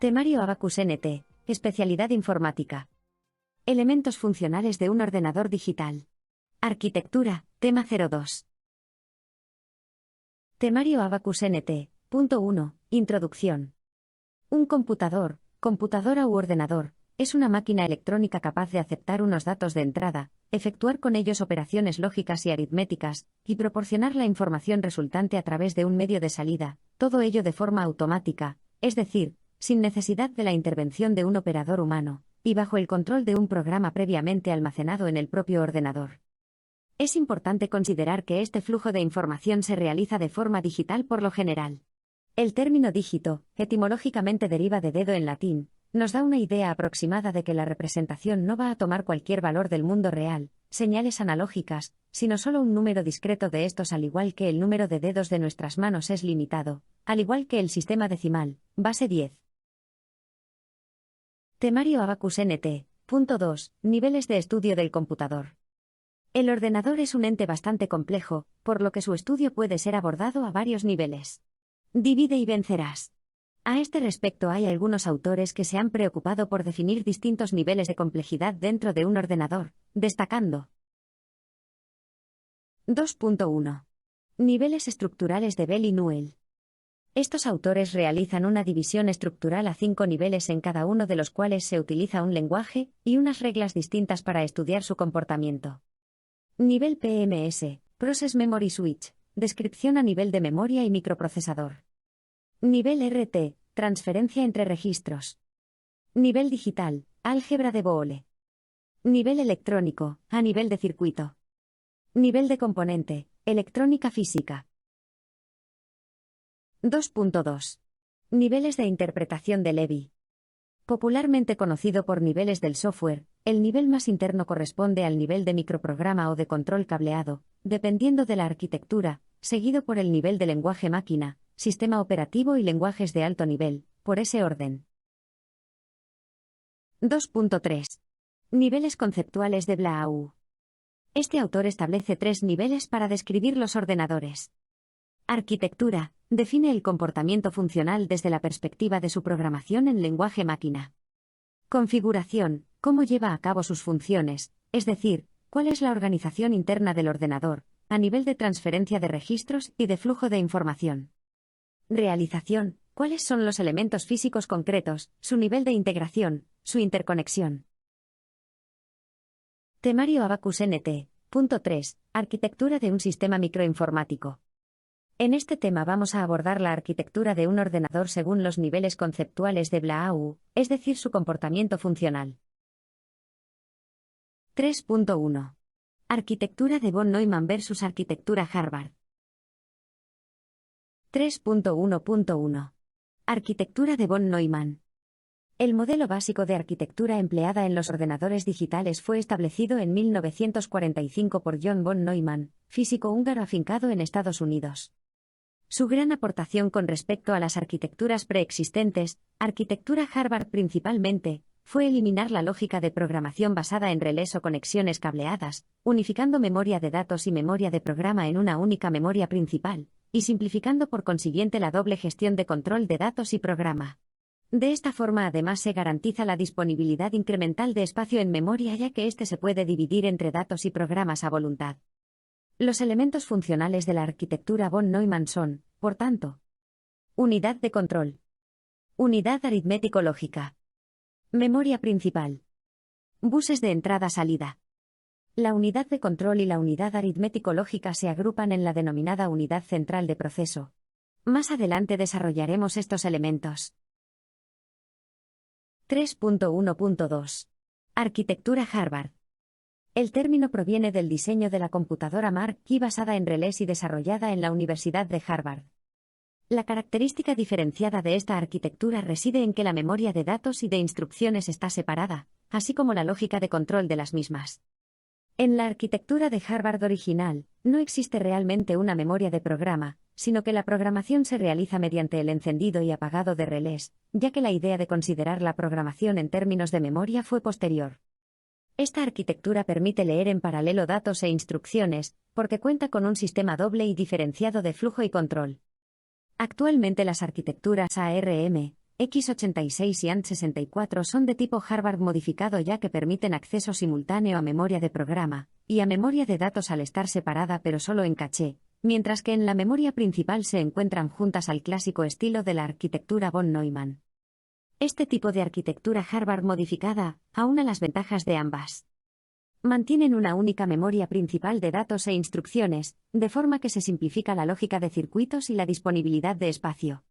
Temario Abacus NT, especialidad informática. Elementos funcionales de un ordenador digital. Arquitectura, tema 02. Temario Abacus NT, punto 1, introducción. Un computador, computadora u ordenador, es una máquina electrónica capaz de aceptar unos datos de entrada, efectuar con ellos operaciones lógicas y aritméticas, y proporcionar la información resultante a través de un medio de salida, todo ello de forma automática, es decir, sin necesidad de la intervención de un operador humano, y bajo el control de un programa previamente almacenado en el propio ordenador. Es importante considerar que este flujo de información se realiza de forma digital por lo general. El término dígito, etimológicamente deriva de dedo en latín, nos da una idea aproximada de que la representación no va a tomar cualquier valor del mundo real, señales analógicas, sino solo un número discreto de estos, al igual que el número de dedos de nuestras manos es limitado, al igual que el sistema decimal, base 10. Temario Abacus NT, punto 2, niveles de estudio del computador. El ordenador es un ente bastante complejo, por lo que su estudio puede ser abordado a varios niveles. Divide y vencerás. A este respecto hay algunos autores que se han preocupado por definir distintos niveles de complejidad dentro de un ordenador, destacando 2.1. Niveles estructurales de Bell y Newell. Estos autores realizan una división estructural a 5 niveles en cada uno de los cuales se utiliza un lenguaje y unas reglas distintas para estudiar su comportamiento. Nivel PMS, Process Memory Switch, descripción a nivel de memoria y microprocesador. Nivel RT, transferencia entre registros. Nivel digital, álgebra de Boole. Nivel electrónico, a nivel de circuito. Nivel de componente, electrónica física. 2.2. Niveles de interpretación de Levy. Popularmente conocido por niveles del software, el nivel más interno corresponde al nivel de microprograma o de control cableado, dependiendo de la arquitectura, seguido por el nivel de lenguaje máquina, sistema operativo y lenguajes de alto nivel, por ese orden. 2.3. Niveles conceptuales de Blau. Este autor establece 3 niveles para describir los ordenadores. Arquitectura. Define el comportamiento funcional desde la perspectiva de su programación en lenguaje máquina. Configuración. Cómo lleva a cabo sus funciones, es decir, cuál es la organización interna del ordenador, a nivel de transferencia de registros y de flujo de información. Realización. Cuáles son los elementos físicos concretos, su nivel de integración, su interconexión. Temario Abacus NT. Punto 3. Arquitectura de un sistema microinformático. En este tema vamos a abordar la arquitectura de un ordenador según los niveles conceptuales de Blau, es decir, su comportamiento funcional. 3.1. Arquitectura de von Neumann versus arquitectura Harvard. 3.1.1. Arquitectura de von Neumann. El modelo básico de arquitectura empleada en los ordenadores digitales fue establecido en 1945 por John von Neumann, físico húngaro afincado en Estados Unidos. Su gran aportación con respecto a las arquitecturas preexistentes, arquitectura Harvard principalmente, fue eliminar la lógica de programación basada en relés o conexiones cableadas, unificando memoria de datos y memoria de programa en una única memoria principal, y simplificando por consiguiente la doble gestión de control de datos y programa. De esta forma además se garantiza la disponibilidad incremental de espacio en memoria, ya que éste se puede dividir entre datos y programas a voluntad. Los elementos funcionales de la arquitectura von Neumann son, por tanto, Unidad de control. Unidad aritmético-lógica. Memoria principal. Buses de entrada-salida. La unidad de control y la unidad aritmético-lógica se agrupan en la denominada unidad central de proceso. Más adelante desarrollaremos estos elementos. 3.1.2. Arquitectura Harvard. El término proviene del diseño de la computadora Mark II basada en relés y desarrollada en la Universidad de Harvard. La característica diferenciada de esta arquitectura reside en que la memoria de datos y de instrucciones está separada, así como la lógica de control de las mismas. En la arquitectura de Harvard original, no existe realmente una memoria de programa, sino que la programación se realiza mediante el encendido y apagado de relés, ya que la idea de considerar la programación en términos de memoria fue posterior. Esta arquitectura permite leer en paralelo datos e instrucciones, porque cuenta con un sistema doble y diferenciado de flujo y control. Actualmente las arquitecturas ARM, x86 y ANT64 son de tipo Harvard modificado ya que permiten acceso simultáneo a memoria de programa y a memoria de datos al estar separada pero solo en caché, mientras que en la memoria principal se encuentran juntas al clásico estilo de la arquitectura von Neumann. Este tipo de arquitectura Harvard modificada aúna las ventajas de ambas. Mantienen una única memoria principal de datos e instrucciones, de forma que se simplifica la lógica de circuitos y la disponibilidad de espacio.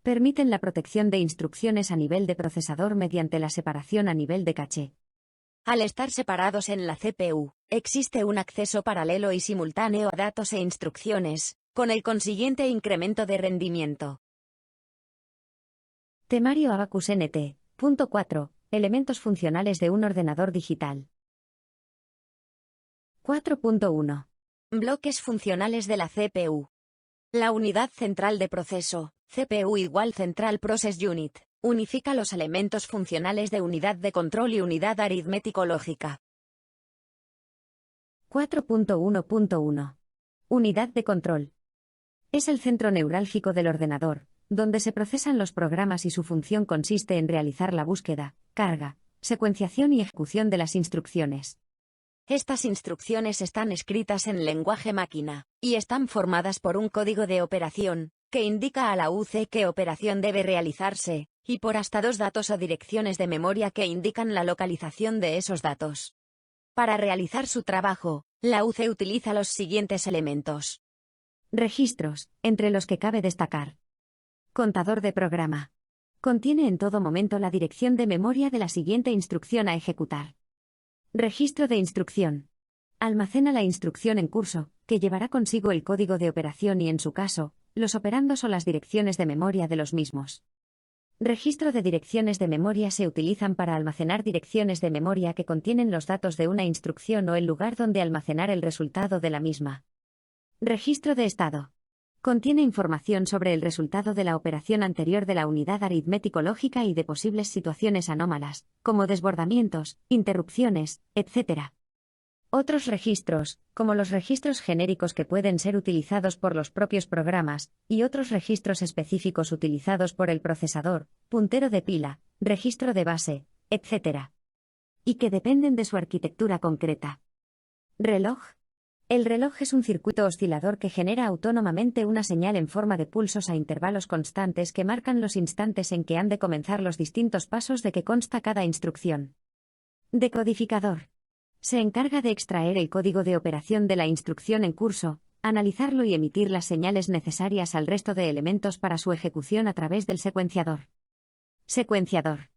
Permiten la protección de instrucciones a nivel de procesador mediante la separación a nivel de caché. Al estar separados en la CPU, existe un acceso paralelo y simultáneo a datos e instrucciones, con el consiguiente incremento de rendimiento. Temario Abacus NT. Punto 4. Elementos funcionales de un ordenador digital. 4.1. Bloques funcionales de la CPU. La unidad central de proceso, CPU igual Central Process Unit, unifica los elementos funcionales de unidad de control y unidad aritmético-lógica. 4.1.1. Unidad de control. Es el centro neurálgico del ordenador, donde se procesan los programas y su función consiste en realizar la búsqueda, carga, secuenciación y ejecución de las instrucciones. Estas instrucciones están escritas en lenguaje máquina, y están formadas por un código de operación, que indica a la UC qué operación debe realizarse, y por hasta dos datos o direcciones de memoria que indican la localización de esos datos. Para realizar su trabajo, la UC utiliza los siguientes elementos. Registros, entre los que cabe destacar. Contador de programa. Contiene en todo momento la dirección de memoria de la siguiente instrucción a ejecutar. Registro de instrucción. Almacena la instrucción en curso, que llevará consigo el código de operación y en su caso, los operandos o las direcciones de memoria de los mismos. Registro de direcciones de memoria se utilizan para almacenar direcciones de memoria que contienen los datos de una instrucción o el lugar donde almacenar el resultado de la misma. Registro de estado. Contiene información sobre el resultado de la operación anterior de la unidad aritmético-lógica y de posibles situaciones anómalas, como desbordamientos, interrupciones, etc. Otros registros, como los registros genéricos que pueden ser utilizados por los propios programas, y otros registros específicos utilizados por el procesador, puntero de pila, registro de base, etc. Y que dependen de su arquitectura concreta. Reloj. El reloj es un circuito oscilador que genera autónomamente una señal en forma de pulsos a intervalos constantes que marcan los instantes en que han de comenzar los distintos pasos de que consta cada instrucción. Decodificador. Se encarga de extraer el código de operación de la instrucción en curso, analizarlo y emitir las señales necesarias al resto de elementos para su ejecución a través del secuenciador. Secuenciador.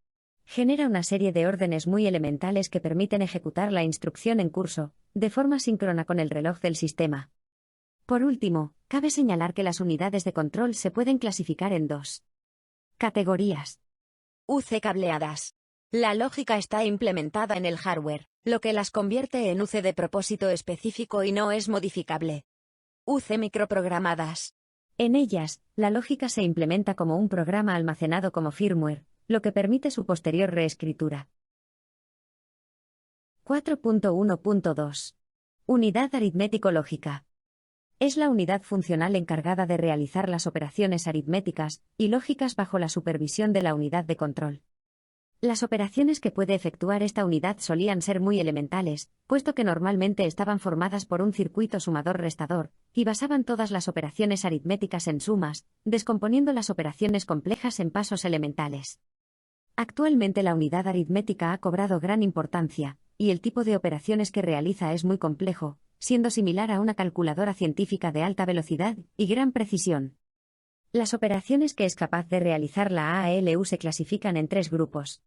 Genera una serie de órdenes muy elementales que permiten ejecutar la instrucción en curso, de forma síncrona con el reloj del sistema. Por último, cabe señalar que las unidades de control se pueden clasificar en dos categorías. UC cableadas. La lógica está implementada en el hardware, lo que las convierte en UC de propósito específico y no es modificable. UC microprogramadas. En ellas, la lógica se implementa como un programa almacenado como firmware, lo que permite su posterior reescritura. 4.1.2. Unidad aritmético-lógica. Es la unidad funcional encargada de realizar las operaciones aritméticas y lógicas bajo la supervisión de la unidad de control. Las operaciones que puede efectuar esta unidad solían ser muy elementales, puesto que normalmente estaban formadas por un circuito sumador-restador, y basaban todas las operaciones aritméticas en sumas, descomponiendo las operaciones complejas en pasos elementales. Actualmente la unidad aritmética ha cobrado gran importancia, y el tipo de operaciones que realiza es muy complejo, siendo similar a una calculadora científica de alta velocidad y gran precisión. Las operaciones que es capaz de realizar la ALU se clasifican en 3 grupos.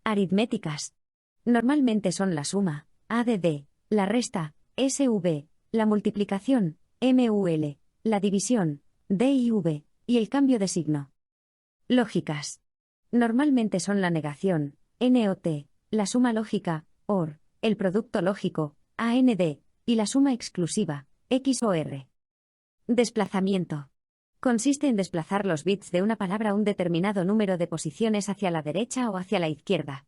Aritméticas. Normalmente son la suma, ADD, la resta, SV, la multiplicación, MUL, la división, DIV, y el cambio de signo. Lógicas. Normalmente son la negación, NOT, la suma lógica, OR, el producto lógico, AND, y la suma exclusiva, XOR. Desplazamiento. Consiste en desplazar los bits de una palabra un determinado número de posiciones hacia la derecha o hacia la izquierda.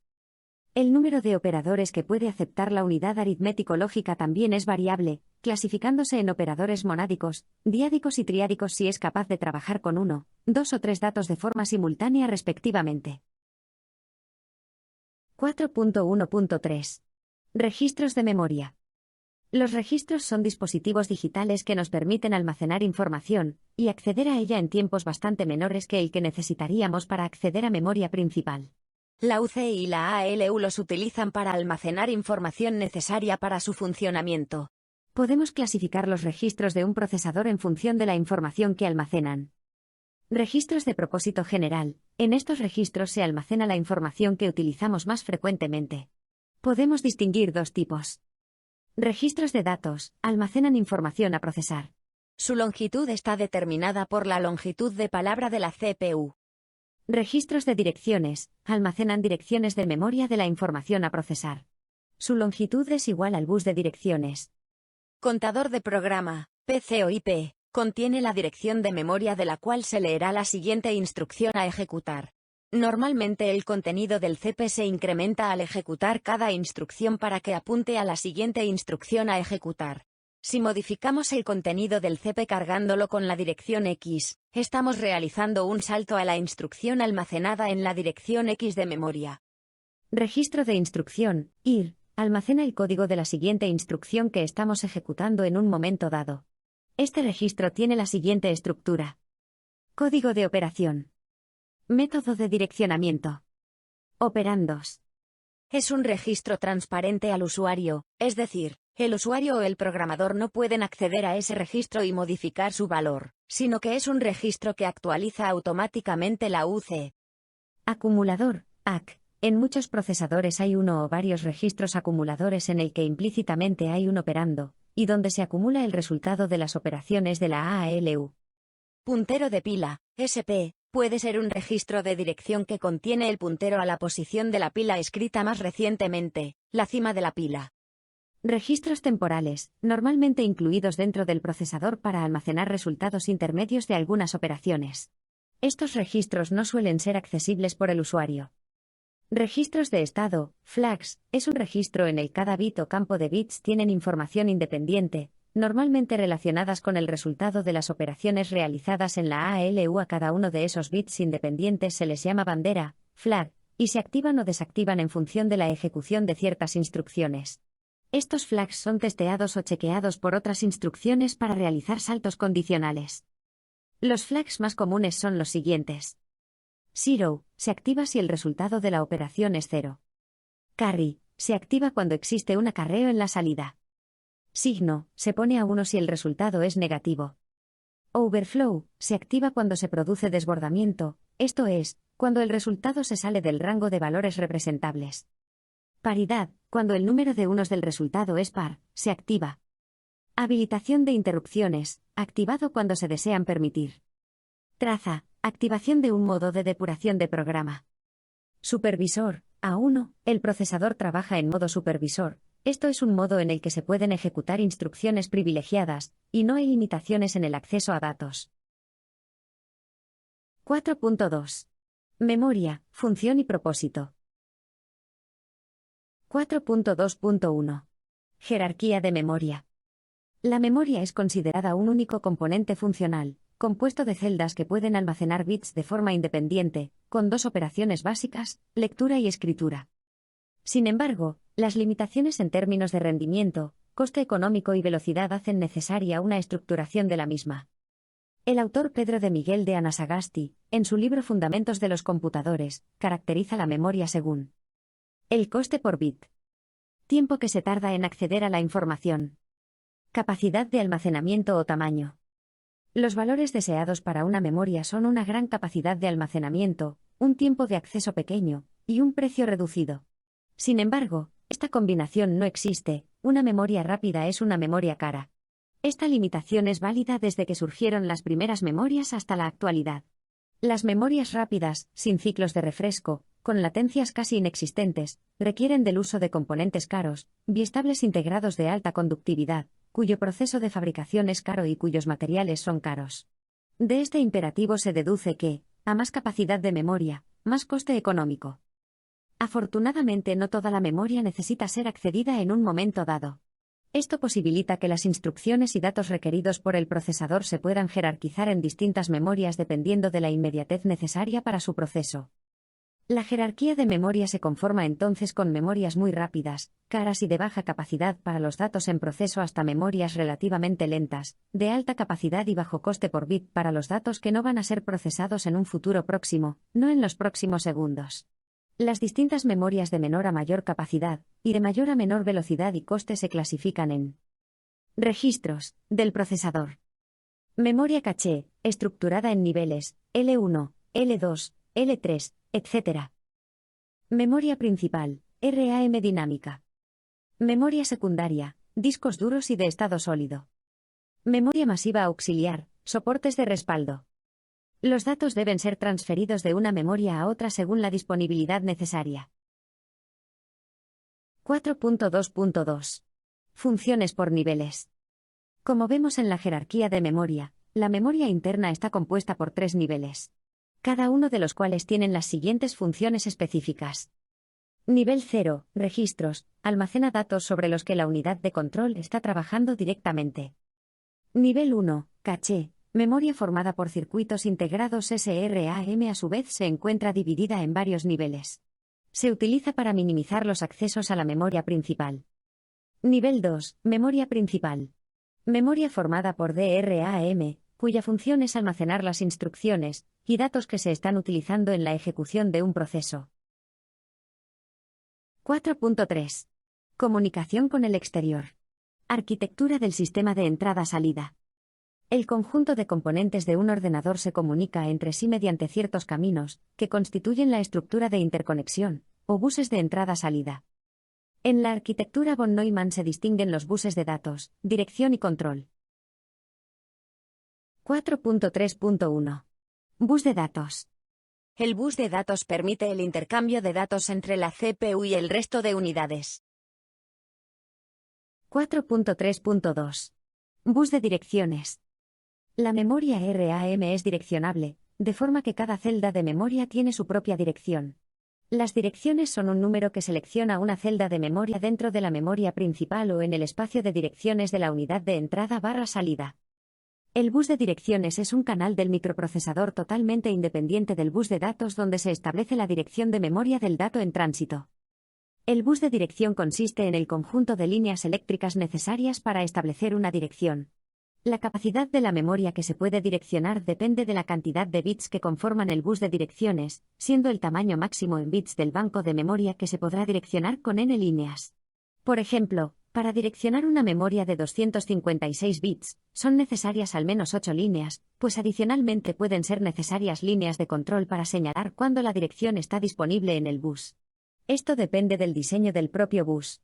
El número de operadores que puede aceptar la unidad aritmético-lógica también es variable, clasificándose en operadores monádicos, diádicos y triádicos si es capaz de trabajar con 1, 2 o 3 datos de forma simultánea respectivamente. 4.1.3. Registros de memoria. Los registros son dispositivos digitales que nos permiten almacenar información y acceder a ella en tiempos bastante menores que el que necesitaríamos para acceder a memoria principal. La UC y la ALU los utilizan para almacenar información necesaria para su funcionamiento. Podemos clasificar los registros de un procesador en función de la información que almacenan. Registros de propósito general. En estos registros se almacena la información que utilizamos más frecuentemente. Podemos distinguir 2 tipos. Registros de datos, almacenan información a procesar. Su longitud está determinada por la longitud de palabra de la CPU. Registros de direcciones, almacenan direcciones de memoria de la información a procesar. Su longitud es igual al bus de direcciones. Contador de programa, PC o IP, contiene la dirección de memoria de la cual se leerá la siguiente instrucción a ejecutar. Normalmente el contenido del CP se incrementa al ejecutar cada instrucción para que apunte a la siguiente instrucción a ejecutar. Si modificamos el contenido del CP cargándolo con la dirección X, estamos realizando un salto a la instrucción almacenada en la dirección X de memoria. Registro de instrucción, IR, almacena el código de la siguiente instrucción que estamos ejecutando en un momento dado. Este registro tiene la siguiente estructura. Código de operación. Método de direccionamiento. Operandos. Es un registro transparente al usuario, es decir, el usuario o el programador no pueden acceder a ese registro y modificar su valor, sino que es un registro que actualiza automáticamente la UC. Acumulador, AC. En muchos procesadores hay uno o varios registros acumuladores en el que implícitamente hay un operando, y donde se acumula el resultado de las operaciones de la ALU. Puntero de pila, SP. Puede ser un registro de dirección que contiene el puntero a la posición de la pila escrita más recientemente, la cima de la pila. Registros temporales, normalmente incluidos dentro del procesador para almacenar resultados intermedios de algunas operaciones. Estos registros no suelen ser accesibles por el usuario. Registros de estado, flags, es un registro en el que cada bit o campo de bits tienen información independiente, normalmente relacionadas con el resultado de las operaciones realizadas en la ALU. A cada uno de esos bits independientes se les llama bandera, flag, y se activan o desactivan en función de la ejecución de ciertas instrucciones. Estos flags son testeados o chequeados por otras instrucciones para realizar saltos condicionales. Los flags más comunes son los siguientes. Zero, se activa si el resultado de la operación es 0. Carry, se activa cuando existe un acarreo en la salida. Signo, se pone a 1 si el resultado es negativo. Overflow, se activa cuando se produce desbordamiento, esto es, cuando el resultado se sale del rango de valores representables. Paridad, cuando el número de unos del resultado es par, se activa. Habilitación de interrupciones, activado cuando se desean permitir. Traza, activación de un modo de depuración de programa. Supervisor, A1, el procesador trabaja en modo supervisor. Esto es un modo en el que se pueden ejecutar instrucciones privilegiadas, y no hay limitaciones en el acceso a datos. 4.2. Memoria, función y propósito. 4.2.1. Jerarquía de memoria. La memoria es considerada un único componente funcional, compuesto de celdas que pueden almacenar bits de forma independiente, con dos operaciones básicas, lectura y escritura. Sin embargo, las limitaciones en términos de rendimiento, coste económico y velocidad hacen necesaria una estructuración de la misma. El autor Pedro de Miguel de Anasagasti, en su libro Fundamentos de los computadores, caracteriza la memoria según el coste por bit, tiempo que se tarda en acceder a la información, capacidad de almacenamiento o tamaño. Los valores deseados para una memoria son una gran capacidad de almacenamiento, un tiempo de acceso pequeño, y un precio reducido. Sin embargo, esta combinación no existe, una memoria rápida es una memoria cara. Esta limitación es válida desde que surgieron las primeras memorias hasta la actualidad. Las memorias rápidas, sin ciclos de refresco, con latencias casi inexistentes, requieren del uso de componentes caros, biestables integrados de alta conductividad, cuyo proceso de fabricación es caro y cuyos materiales son caros. De este imperativo se deduce que, a más capacidad de memoria, más coste económico. Afortunadamente no toda la memoria necesita ser accedida en un momento dado. Esto posibilita que las instrucciones y datos requeridos por el procesador se puedan jerarquizar en distintas memorias dependiendo de la inmediatez necesaria para su proceso. La jerarquía de memoria se conforma entonces con memorias muy rápidas, caras y de baja capacidad para los datos en proceso hasta memorias relativamente lentas, de alta capacidad y bajo coste por bit para los datos que no van a ser procesados en un futuro próximo, no en los próximos segundos. Las distintas memorias de menor a mayor capacidad, y de mayor a menor velocidad y coste se clasifican en registros del procesador. Memoria caché, estructurada en niveles, L1, L2, L3, etc. Memoria principal, RAM dinámica. Memoria secundaria, discos duros y de estado sólido. Memoria masiva auxiliar, soportes de respaldo. Los datos deben ser transferidos de una memoria a otra según la disponibilidad necesaria. 4.2.2. Funciones por niveles. Como vemos en la jerarquía de memoria, la memoria interna está compuesta por 3 niveles, cada uno de los cuales tienen las siguientes funciones específicas. Nivel 0, registros, almacena datos sobre los que la unidad de control está trabajando directamente. Nivel 1, caché, memoria formada por circuitos integrados SRAM a su vez se encuentra dividida en varios niveles. Se utiliza para minimizar los accesos a la memoria principal. Nivel 2, memoria principal. Memoria formada por DRAM, cuya función es almacenar las instrucciones y datos que se están utilizando en la ejecución de un proceso. 4.3. Comunicación con el exterior. Arquitectura del sistema de entrada-salida. El conjunto de componentes de un ordenador se comunica entre sí mediante ciertos caminos, que constituyen la estructura de interconexión, o buses de entrada-salida. En la arquitectura von Neumann se distinguen los buses de datos, dirección y control. 4.3.1. Bus de datos. El bus de datos permite el intercambio de datos entre la CPU y el resto de unidades. 4.3.2. Bus de direcciones. La memoria RAM es direccionable, de forma que cada celda de memoria tiene su propia dirección. Las direcciones son un número que selecciona una celda de memoria dentro de la memoria principal o en el espacio de direcciones de la unidad de entrada/salida. El bus de direcciones es un canal del microprocesador totalmente independiente del bus de datos donde se establece la dirección de memoria del dato en tránsito. El bus de dirección consiste en el conjunto de líneas eléctricas necesarias para establecer una dirección. La capacidad de la memoria que se puede direccionar depende de la cantidad de bits que conforman el bus de direcciones, siendo el tamaño máximo en bits del banco de memoria que se podrá direccionar con n líneas. Por ejemplo, para direccionar una memoria de 256 bits, son necesarias al menos 8 líneas, pues adicionalmente pueden ser necesarias líneas de control para señalar cuándo la dirección está disponible en el bus. Esto depende del diseño del propio bus.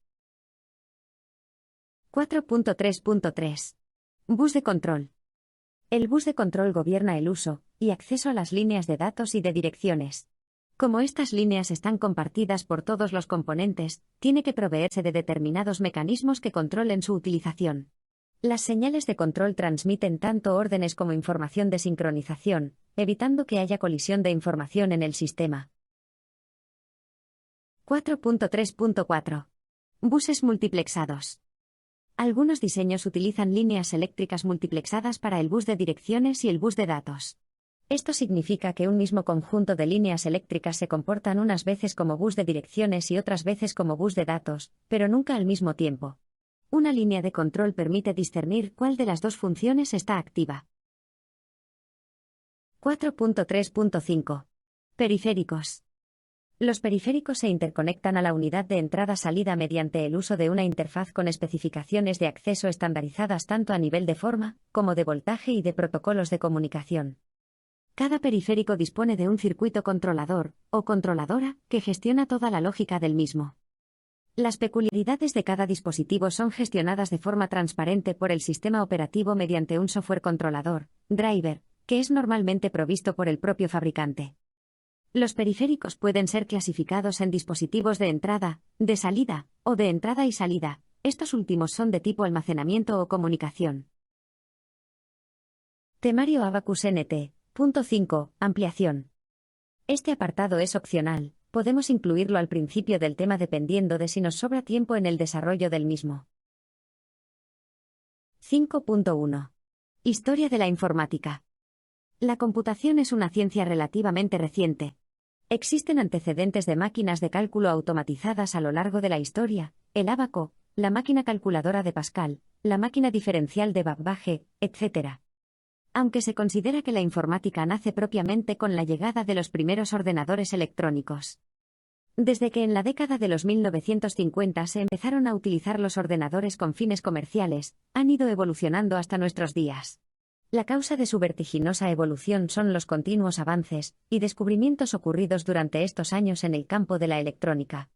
4.3.3. Bus de control. El bus de control gobierna el uso y acceso a las líneas de datos y de direcciones. Como estas líneas están compartidas por todos los componentes, tiene que proveerse de determinados mecanismos que controlen su utilización. Las señales de control transmiten tanto órdenes como información de sincronización, evitando que haya colisión de información en el sistema. 4.3.4. Buses multiplexados. Algunos diseños utilizan líneas eléctricas multiplexadas para el bus de direcciones y el bus de datos. Esto significa que un mismo conjunto de líneas eléctricas se comportan unas veces como bus de direcciones y otras veces como bus de datos, pero nunca al mismo tiempo. Una línea de control permite discernir cuál de las dos funciones está activa. 4.3.5. Periféricos. Los periféricos se interconectan a la unidad de entrada-salida mediante el uso de una interfaz con especificaciones de acceso estandarizadas tanto a nivel de forma, como de voltaje y de protocolos de comunicación. Cada periférico dispone de un circuito controlador, o controladora, que gestiona toda la lógica del mismo. Las peculiaridades de cada dispositivo son gestionadas de forma transparente por el sistema operativo mediante un software controlador, driver, que es normalmente provisto por el propio fabricante. Los periféricos pueden ser clasificados en dispositivos de entrada, de salida, o de entrada y salida. Estos últimos son de tipo almacenamiento o comunicación. Temario Abacus NT. Punto 5. Ampliación. Este apartado es opcional, podemos incluirlo al principio del tema dependiendo de si nos sobra tiempo en el desarrollo del mismo. 5.1. Historia de la informática. La computación es una ciencia relativamente reciente. Existen antecedentes de máquinas de cálculo automatizadas a lo largo de la historia, el ábaco, la máquina calculadora de Pascal, la máquina diferencial de Babbage, etc. Aunque se considera que la informática nace propiamente con la llegada de los primeros ordenadores electrónicos. Desde que en la década de los 1950 se empezaron a utilizar los ordenadores con fines comerciales, han ido evolucionando hasta nuestros días. La causa de su vertiginosa evolución son los continuos avances y descubrimientos ocurridos durante estos años en el campo de la electrónica.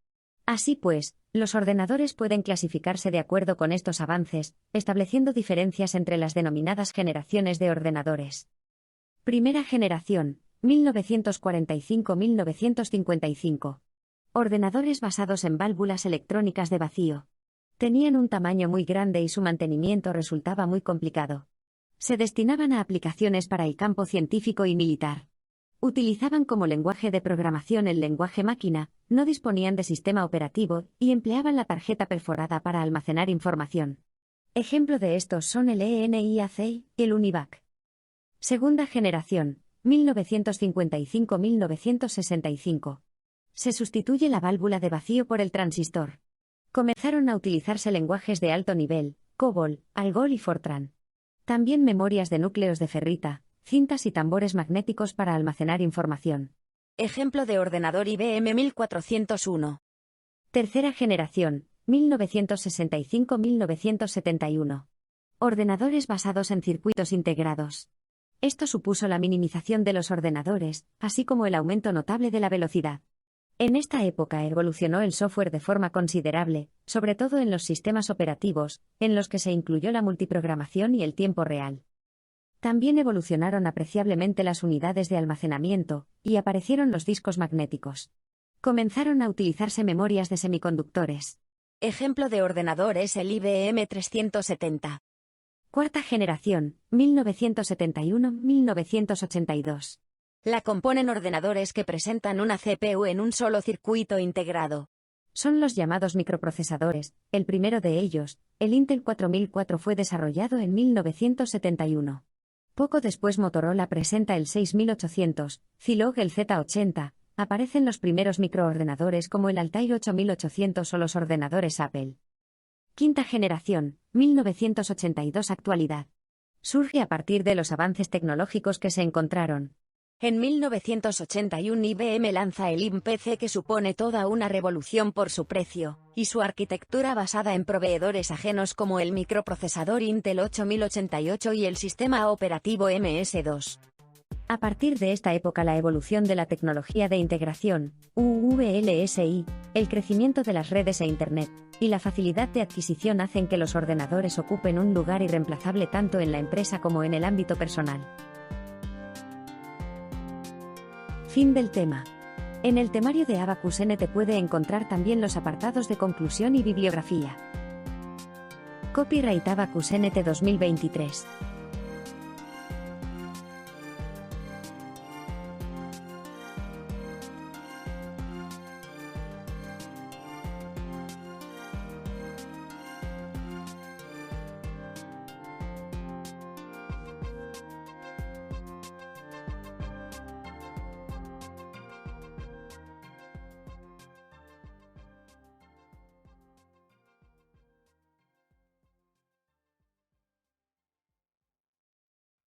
Así pues, los ordenadores pueden clasificarse de acuerdo con estos avances, estableciendo diferencias entre las denominadas generaciones de ordenadores. Primera generación, 1945-1955. Ordenadores basados en válvulas electrónicas de vacío. Tenían un tamaño muy grande y su mantenimiento resultaba muy complicado. Se destinaban a aplicaciones para el campo científico y militar. Utilizaban como lenguaje de programación el lenguaje máquina, no disponían de sistema operativo y empleaban la tarjeta perforada para almacenar información. Ejemplo de estos son el ENIAC y el UNIVAC. Segunda generación, 1955-1965. Se sustituye la válvula de vacío por el transistor. Comenzaron a utilizarse lenguajes de alto nivel, COBOL, ALGOL y FORTRAN. También memorias de núcleos de ferrita, cintas y tambores magnéticos para almacenar información. Ejemplo de ordenador IBM 1401. Tercera generación, 1965-1971. Ordenadores basados en circuitos integrados. Esto supuso la minimización de los ordenadores, así como el aumento notable de la velocidad. En esta época evolucionó el software de forma considerable, sobre todo en los sistemas operativos, en los que se incluyó la multiprogramación y el tiempo real. También evolucionaron apreciablemente las unidades de almacenamiento, y aparecieron los discos magnéticos. Comenzaron a utilizarse memorias de semiconductores. Ejemplo de ordenador es el IBM 370. Cuarta generación, 1971-1982. La componen ordenadores que presentan una CPU en un solo circuito integrado. Son los llamados microprocesadores. El primero de ellos, el Intel 4004, fue desarrollado en 1971. Poco después Motorola presenta el 6800, Zilog el Z80, aparecen los primeros microordenadores como el Altair 8800 o los ordenadores Apple. Quinta generación, 1982. Actualidad. Surge a partir de los avances tecnológicos que se encontraron. En 1981 IBM lanza el IM-PC, que supone toda una revolución por su precio y su arquitectura basada en proveedores ajenos como el microprocesador Intel 8088 y el sistema operativo MS-2. A partir de esta época la evolución de la tecnología de integración, VLSI, el crecimiento de las redes e Internet, y la facilidad de adquisición hacen que los ordenadores ocupen un lugar irreemplazable tanto en la empresa como en el ámbito personal. Fin del tema. En el temario de Abacus NT puede encontrar también los apartados de conclusión y bibliografía. Copyright Abacus NT 2023.